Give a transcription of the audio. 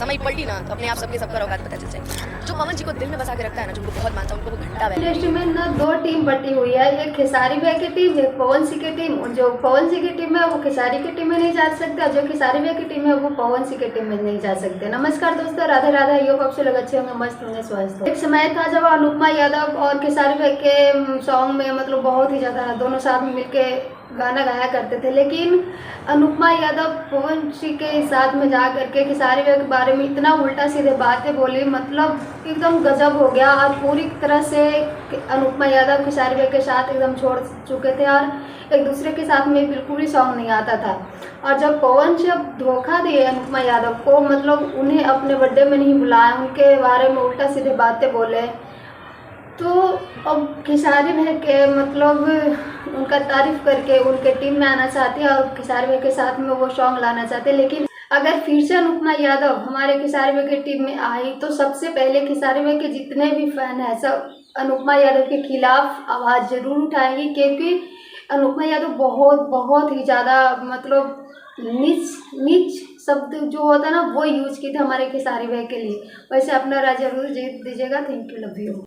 समय पलटी ना तो अपने आप सबके सबका औकात पता चल जाए। जो पवन जी को दिल में बसा के रखता है ना, जो उनको बहुत मानता है, उनको वो घंटा बैठा। इंडस्ट्री में ना दो टीम बटी हुई है, एक खेसारी भाई की टीम, एक पवन सिंह की टीम। जो पवन सिंह की टीम है वो खेसारी की टीम में नहीं जा सकते, और जो खेसारी भाई की टीम है वो पवन सिंह की टीम में नहीं जा सकते। नमस्कार दोस्तों, राधे राधे। योग आप से लोग अच्छे होंगे, मस्त होंगे, स्वस्थ। एक समय था जब अनुपमा यादव और खेसारी भाई के सॉन्ग में मतलब बहुत ही ज्यादा दोनों साथ में मिलके गाना गाया करते थे, लेकिन अनुपमा यादव पवन सिंह के साथ में जा करके खेसारी भाई के बारे में इतना उल्टा सीधे बातें बोली, मतलब एकदम गजब हो गया। और पूरी तरह से अनुपमा यादव खेसारी भाई के साथ एकदम छोड़ चुके थे, और एक दूसरे के साथ में बिल्कुल ही सॉन्ग नहीं आता था। और जब पवन सिंह धोखा दिए अनुपमा यादव को, मतलब उन्हें अपने बर्थडे में नहीं बुलाया, उनके बारे में उल्टा सीधे बातें बोले, तो अब खेसारी भाई के मतलब उनका तारीफ करके उनके टीम में आना चाहते हैं और खेसारी भाई के साथ में वो सॉन्ग लाना चाहते हैं। लेकिन अगर फिर से अनुपमा यादव हमारे खेसारी भाई की टीम में आई तो सबसे पहले खेसारी भाई के जितने भी फैन हैं सब अनुपमा यादव के खिलाफ आवाज़ जरूर उठाएंगे, क्योंकि अनुपमा यादव बहुत बहुत ही ज़्यादा मतलब नीच नीच शब्द जो होता है ना वो यूज किए थे हमारे खेसारी भाई के लिए। वैसे अपना राय जरूर दीजिएगा। Thank you, love you.